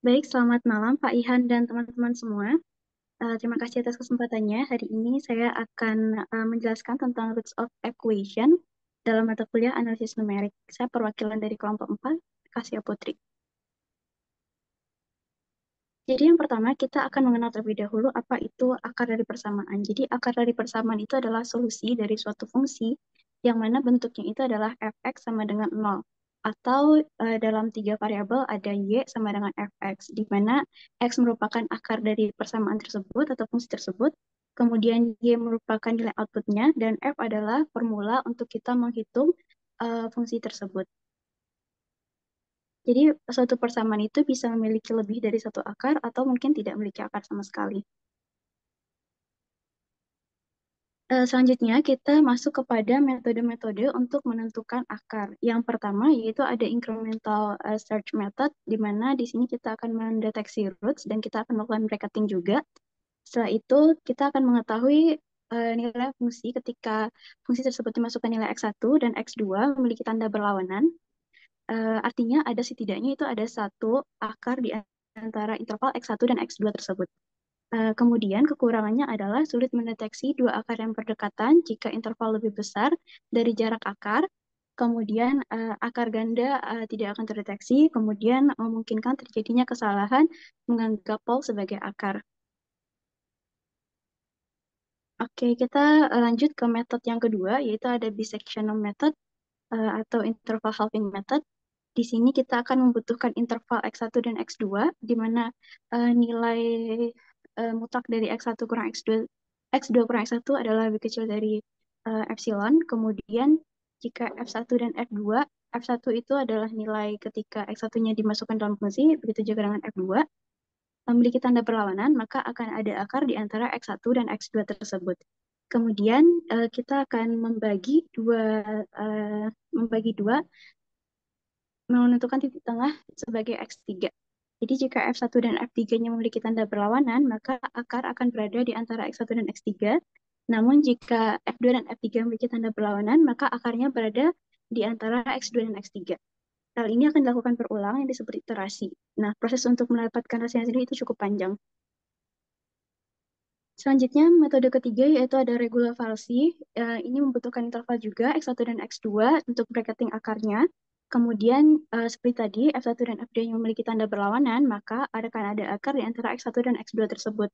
Baik, selamat malam Pak Ihan dan teman-teman semua. Terima kasih atas kesempatannya. Hari ini saya akan menjelaskan tentang roots of equation dalam mata kuliah analisis numerik. Saya perwakilan dari kelompok 4, Kasya Putri. Jadi yang pertama kita akan mengenal terlebih dahulu apa itu akar dari persamaan. Jadi akar dari persamaan itu adalah solusi dari suatu fungsi yang mana bentuknya itu adalah fx sama dengan 0. Atau dalam tiga variabel ada y sama dengan fx, di mana x merupakan akar dari persamaan tersebut atau fungsi tersebut. Kemudian y merupakan nilai outputnya dan f adalah formula untuk kita menghitung fungsi tersebut. Jadi suatu persamaan itu bisa memiliki lebih dari satu akar atau mungkin tidak memiliki akar sama sekali. Selanjutnya kita masuk kepada metode-metode untuk menentukan akar. Yang pertama yaitu ada incremental search method, di mana di sini kita akan mendeteksi roots dan kita akan melakukan bracketing juga. Setelah itu kita akan mengetahui nilai fungsi ketika fungsi tersebut dimasukkan nilai x1 dan x2 memiliki tanda berlawanan. Artinya ada setidaknya itu ada satu akar di antara interval x1 dan x2 tersebut. Kemudian kekurangannya adalah sulit mendeteksi dua akar yang berdekatan jika interval lebih besar dari jarak akar. Kemudian akar ganda tidak akan terdeteksi. Kemudian memungkinkan terjadinya kesalahan menganggap pol sebagai akar. Oke, kita lanjut ke metode yang kedua, yaitu ada bisectional method atau interval halving method. Di sini kita akan membutuhkan interval x1 dan x2, di mana nilai mutlak dari x1 kurang x2, x2 kurang x1 adalah lebih kecil dari epsilon. Kemudian jika f1 dan f2, f1 itu adalah nilai ketika x1-nya dimasukkan dalam fungsi, begitu juga dengan f2, memiliki tanda berlawanan, maka akan ada akar di antara x1 dan x2 tersebut. Kemudian kita akan membagi dua menentukan titik tengah sebagai X3. Jadi jika F1 dan F3-nya memiliki tanda berlawanan, maka akar akan berada di antara X1 dan X3. Namun jika F2 dan F3 memiliki tanda berlawanan, maka akarnya berada di antara X2 dan X3. Hal ini akan dilakukan berulang yang disebut iterasi. Nah, proses untuk mendapatkan hasilnya sendiri itu cukup panjang. Selanjutnya, metode ketiga yaitu ada regula falsi. Ini membutuhkan interval juga X1 dan X2 untuk bracketing akarnya. Kemudian, seperti tadi, F1 dan F2 yang memiliki tanda berlawanan, maka akan ada akar di antara X1 dan X2 tersebut.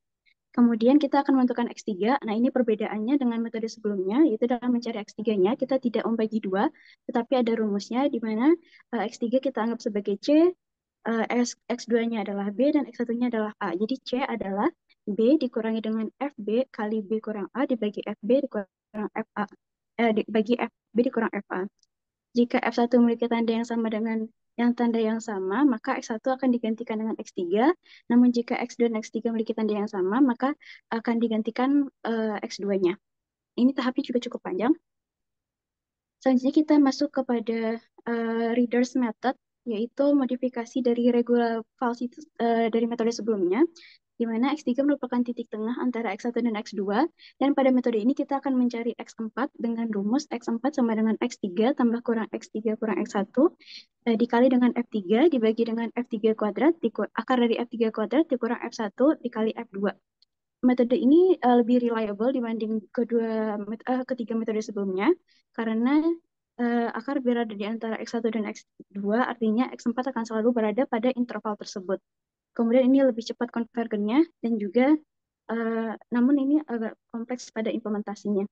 Kemudian kita akan menentukan X3. Nah, ini perbedaannya dengan metode sebelumnya, yaitu dalam mencari X3-nya, kita tidak membagi dua, tetapi ada rumusnya di mana X3 kita anggap sebagai C, X2-nya adalah B, dan X1-nya adalah A. Jadi C adalah B dikurangi dengan FB kali B kurang A dibagi FB dikurang FA. Dibagi FB dikurang FA. Jika F1 memiliki tanda yang sama dengan yang tanda yang sama, maka X1 akan digantikan dengan X3. Namun jika X2 dan X3 memiliki tanda yang sama, maka akan digantikan X2-nya. Ini tahapnya juga cukup panjang. Selanjutnya kita masuk kepada readers method, yaitu modifikasi dari regula falsi dari metode sebelumnya, di mana X3 merupakan titik tengah antara X1 dan X2, dan pada metode ini kita akan mencari X4 dengan rumus X4 sama dengan X3 tambah kurang X3 kurang X1, dikali dengan F3 dibagi dengan F3 kuadrat, akar dari F3 kuadrat dikurang F1 dikali F2. Metode ini lebih reliable dibanding ketiga metode sebelumnya, karena akar berada di antara X1 dan X2, artinya X4 akan selalu berada pada interval tersebut. Kemudian ini lebih cepat konvergennya dan juga namun ini agak kompleks pada implementasinya.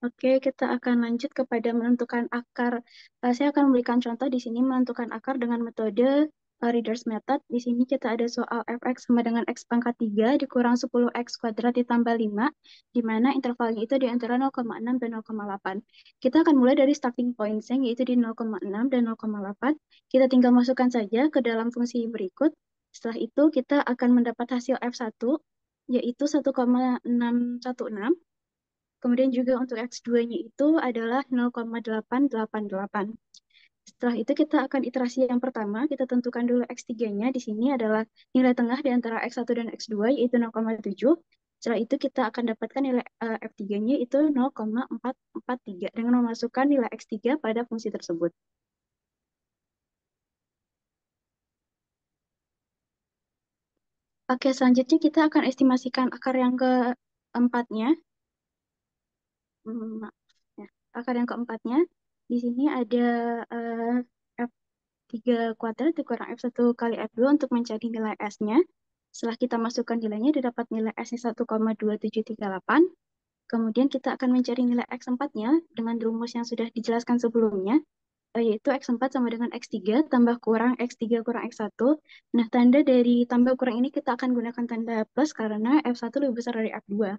Oke, kita akan lanjut kepada menentukan akar. Saya akan memberikan contoh di sini menentukan akar dengan metode readers method. Di sini kita ada soal fx sama dengan x pangkat 3 dikurang 10x kuadrat ditambah 5, di mana intervalnya itu di antara 0,6 dan 0,8. Kita akan mulai dari starting point-nya, yaitu di 0,6 dan 0,8. Kita tinggal masukkan saja ke dalam fungsi berikut. Setelah itu kita akan mendapat hasil f1, yaitu 1,616. Kemudian juga untuk X2-nya itu adalah 0,888. Setelah itu kita akan iterasi yang pertama, kita tentukan dulu X3-nya. Di sini adalah nilai tengah di antara X1 dan X2, yaitu 0,7. Setelah itu kita akan dapatkan nilai F3-nya itu 0,443 dengan memasukkan nilai X3 pada fungsi tersebut. Oke, selanjutnya kita akan estimasikan akar yang keempatnya. Maaf, ya. Akar yang keempatnya, di sini ada eh, F3 kuadrat dikurang F1 kali F2 untuk mencari nilai S-nya. Setelah kita masukkan nilainya, didapat nilai S-nya 1,2738. Kemudian kita akan mencari nilai X4-nya dengan rumus yang sudah dijelaskan sebelumnya, yaitu X4 sama dengan X3 tambah kurang X3 kurang X1. Nah, tanda dari tambah kurang ini kita akan gunakan tanda plus karena F1 lebih besar dari F2.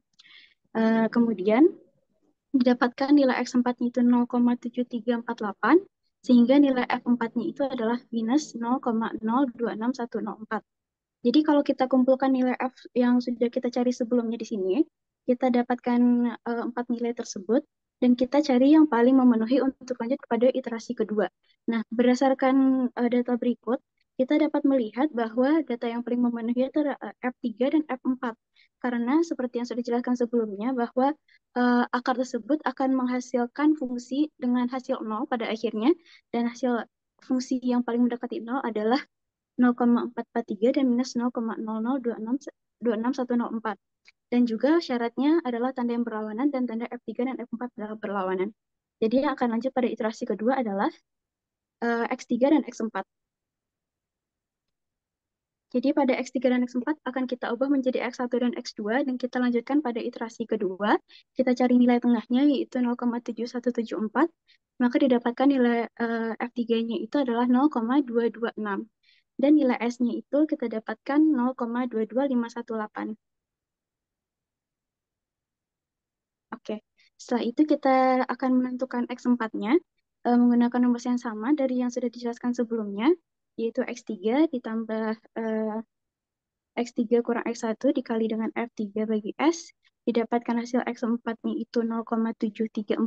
Kemudian didapatkan nilai X4-nya itu 0,7348, sehingga nilai F4-nya itu adalah minus 0,026104. Jadi kalau kita kumpulkan nilai F yang sudah kita cari sebelumnya di sini, kita dapatkan empat nilai tersebut, dan kita cari yang paling memenuhi untuk lanjut kepada iterasi kedua. Nah, berdasarkan data berikut, kita dapat melihat bahwa data yang paling memenuhi itu adalah F3 dan F4. Karena seperti yang sudah dijelaskan sebelumnya, bahwa akar tersebut akan menghasilkan fungsi dengan hasil 0 pada akhirnya, dan hasil fungsi yang paling mendekati 0 adalah 0,443 dan minus 0,0026 Dan juga syaratnya adalah tanda yang berlawanan dan tanda F3 dan F4 adalah berlawanan. Jadi yang akan lanjut pada iterasi kedua adalah X3 dan X4. Jadi pada X3 dan X4 akan kita ubah menjadi X1 dan X2 dan kita lanjutkan pada iterasi kedua. Kita cari nilai tengahnya yaitu 0,7174. Maka didapatkan nilai F3-nya itu adalah 0,226. Dan nilai S-nya itu kita dapatkan 0,22518. Oke, setelah itu kita akan menentukan X4-nya menggunakan rumus yang sama dari yang sudah dijelaskan sebelumnya, yaitu X3 ditambah X3 kurang X1 dikali dengan F3 bagi S, didapatkan hasil X4-nya itu 0,7346,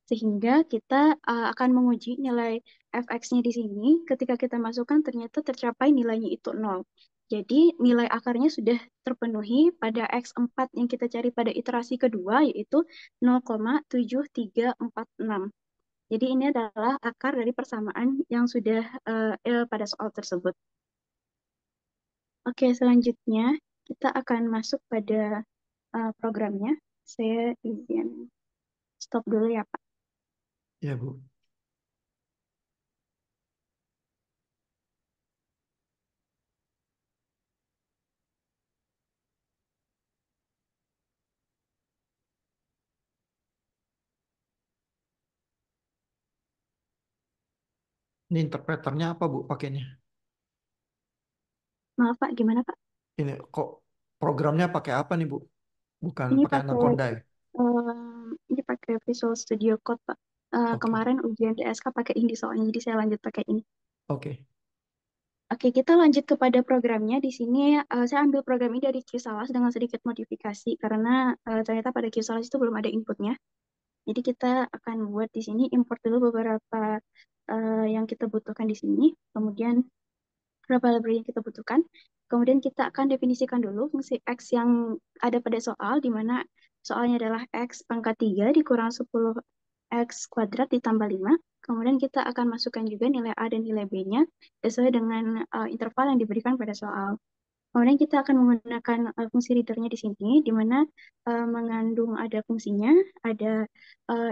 sehingga kita akan menguji nilai Fx-nya di sini. Ketika kita masukkan ternyata tercapai nilainya itu 0. Jadi nilai akarnya sudah terpenuhi pada X4 yang kita cari pada iterasi kedua, yaitu 0,7346. Jadi ini adalah akar dari persamaan yang sudah pada soal tersebut. Oke, selanjutnya kita akan masuk pada programnya. Saya izin stop dulu ya, Pak. Ya, Bu. Ini interpreternya apa, Bu, pakainya? Maaf, Pak, gimana, Pak? Ini kok programnya pakai apa nih, Bu? Bukan Ini pakai pakai Anaconda ya? ini pakai Visual Studio Code, Pak. Oke. Kemarin ujian DSK pakai ini soalnya, jadi saya lanjut pakai ini. Oke. Oke, kita lanjut kepada programnya. Di sini saya ambil program ini dari Qsalas dengan sedikit modifikasi karena ternyata pada Qsalas itu belum ada inputnya. Jadi kita akan buat di sini import dulu beberapa yang kita butuhkan di sini. Kemudian berapa library yang kita butuhkan. Kemudian kita akan definisikan dulu fungsi X yang ada pada soal, di mana soalnya adalah X pangkat 3 dikurang 10 X kuadrat ditambah 5. Kemudian kita akan masukkan juga nilai A dan nilai B-nya sesuai dengan interval yang diberikan pada soal. Kemudian kita akan menggunakan fungsi readernya di sini, di mana mengandung ada fungsinya, ada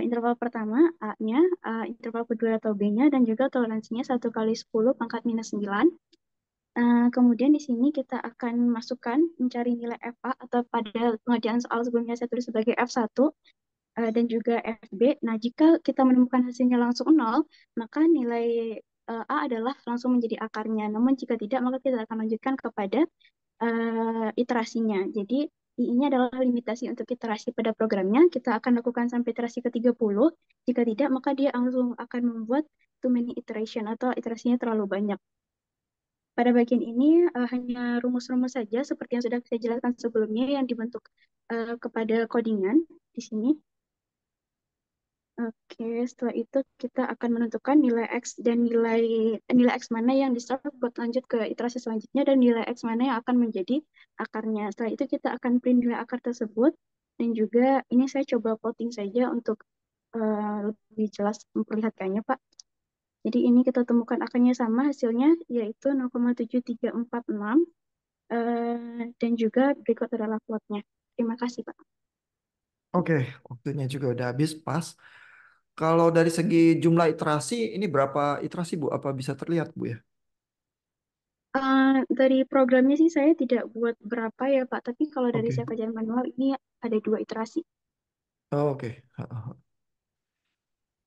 interval pertama A-nya, interval kedua atau B-nya, dan juga toleransinya 1 kali 10 pangkat minus 9. Kemudian di sini kita akan masukkan mencari nilai FA atau pada pengerjaan soal sebelumnya saya tulis sebagai F1 dan juga FB. Nah, jika kita menemukan hasilnya langsung 0, maka nilai A adalah langsung menjadi akarnya. Namun jika tidak, maka kita akan lanjutkan kepada iterasinya. Jadi ini adalah limitasi untuk iterasi pada programnya. Kita akan lakukan sampai iterasi ke-30. Jika tidak, maka dia langsung akan membuat too many iteration atau iterasinya terlalu banyak. Pada bagian ini hanya rumus-rumus saja seperti yang sudah saya jelaskan sebelumnya yang dibentuk kepada codingan di sini. Oke, setelah itu kita akan menentukan nilai X dan nilai X mana yang di start buat lanjut ke iterasi selanjutnya dan nilai X mana yang akan menjadi akarnya. Setelah itu kita akan print nilai akar tersebut dan juga ini saya coba plotting saja untuk lebih jelas memperlihatkannya, Pak. Jadi ini kita temukan akarnya sama hasilnya yaitu 0,7346 Dan juga berikut adalah plotnya. Terima kasih, Pak. Oke, waktunya juga udah habis pas. Kalau dari segi jumlah iterasi, ini berapa iterasi Bu? Apa bisa terlihat Bu ya? Dari programnya sih saya tidak buat berapa ya, Pak. Tapi kalau dari Oke. saya kajian manual ini ada 2 iterasi. Oh, oke.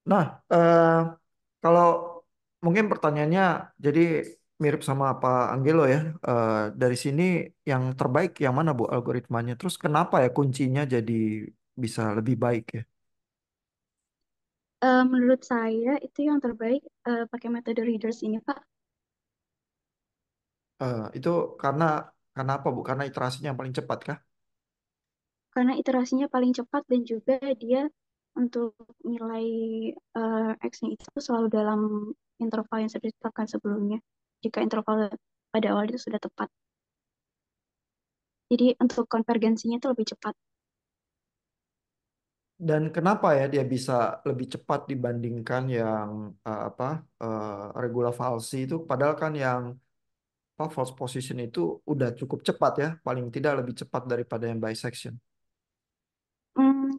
Nah, kalau mungkin pertanyaannya jadi mirip sama Pak Anggelo ya. Dari sini yang terbaik yang mana Bu algoritmanya? Terus kenapa ya kuncinya jadi bisa lebih baik ya? Menurut saya itu yang terbaik pakai metode readers ini, Pak. Itu karena apa Bu? Karena iterasinya yang paling cepat kah? Karena iterasinya paling cepat dan juga dia untuk nilai X-nya itu selalu dalam interval yang sudah ditetapkan sebelumnya. Jika interval pada awal itu sudah tepat. Jadi untuk konvergensinya itu lebih cepat. Dan kenapa ya dia bisa lebih cepat dibandingkan yang apa regula falsi itu? Padahal kan yang apa, false position itu udah cukup cepat ya, paling tidak lebih cepat daripada yang bisection.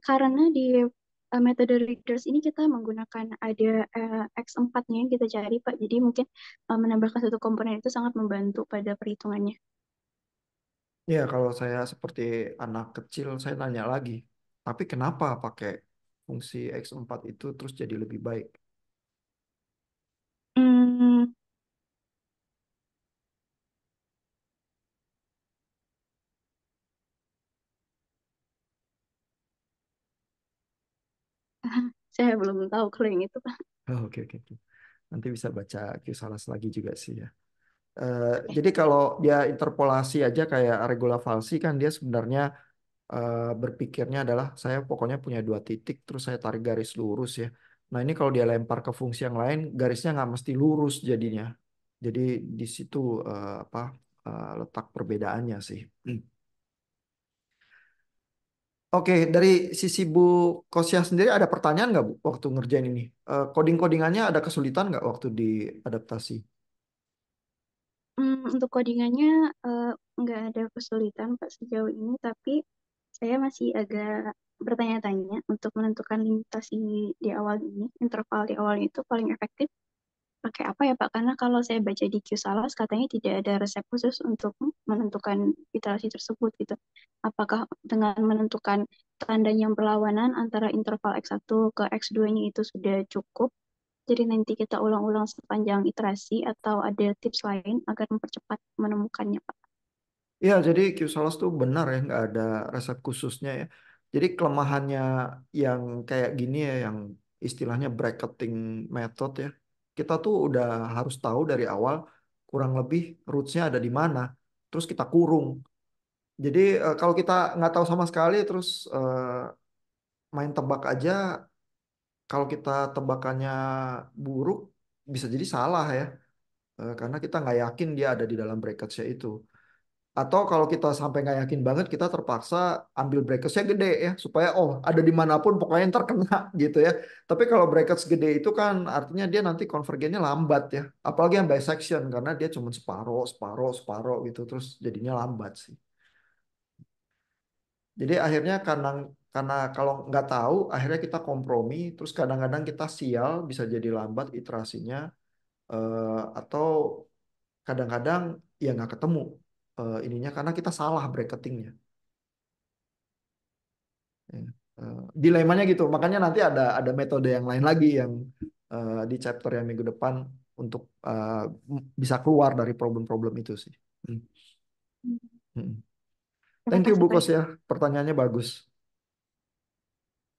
Karena di metode readers ini kita menggunakan ada X4-nya yang kita cari, Pak. Jadi mungkin menambahkan satu komponen itu sangat membantu pada perhitungannya. Ya, kalau saya seperti anak kecil, saya nanya lagi, tapi kenapa pakai fungsi X4 itu terus jadi lebih baik? Hmm, saya belum tahu kalau yang itu, Pak. Oh, oke, oke, oke. Nanti bisa baca Q-Salas lagi juga sih ya. Jadi kalau dia interpolasi aja kayak regula falsi kan dia sebenarnya berpikirnya adalah saya pokoknya punya 2 titik terus saya tarik garis lurus ya. Nah ini kalau dia lempar ke fungsi yang lain garisnya nggak mesti lurus jadinya. Jadi di situ apa letak perbedaannya sih. Oke, dari sisi Bu Kosyah sendiri ada pertanyaan nggak Bu waktu ngerjain ini? Coding-codingannya ada kesulitan nggak waktu diadaptasi? Untuk codingannya eh, nggak ada kesulitan Pak sejauh ini, tapi saya masih agak bertanya-tanya untuk menentukan limitasi di awal ini, interval di awal itu paling efektif pakai apa ya Pak? Karena kalau saya baca di QSalas katanya tidak ada resep khusus untuk menentukan iterasi tersebut gitu. Apakah dengan menentukan tanda yang berlawanan antara interval X1 ke X2-nya itu sudah cukup? Jadi nanti kita ulang-ulang sepanjang iterasi atau ada tips lain agar mempercepat menemukannya, Pak. Ya, jadi Q-Salas tuh benar ya, nggak ada resep khususnya ya. Jadi kelemahannya yang kayak gini ya, yang istilahnya bracketing method ya, kita tuh udah harus tahu dari awal kurang lebih roots-nya ada di mana, terus kita kurung. Jadi kalau kita nggak tahu sama sekali, terus main tebak aja, kalau kita tebakannya buruk, bisa jadi salah ya, karena kita nggak yakin dia ada di dalam brackets-nya itu. Atau kalau kita sampai nggak yakin banget, kita terpaksa ambil brackets-nya gede ya, supaya oh ada dimanapun pokoknya yang terkena gitu ya. Tapi kalau brackets gede itu kan artinya dia nanti konvergennya lambat ya. Apalagi yang bisection karena dia cuma separoh, separoh, separoh gitu, terus jadinya lambat sih. Jadi akhirnya karena kalau nggak tahu, akhirnya kita kompromi, terus kadang-kadang kita sial, bisa jadi lambat iterasinya, atau kadang-kadang ya nggak ketemu ininya karena kita salah bracketingnya. Ya. Dilemanya gitu. Makanya nanti ada metode yang lain lagi yang di chapter yang minggu depan untuk bisa keluar dari problem-problem itu sih. Hmm. Hmm. Hmm. Terima Thank you kasih, Bu Pak. Kos ya, pertanyaannya bagus.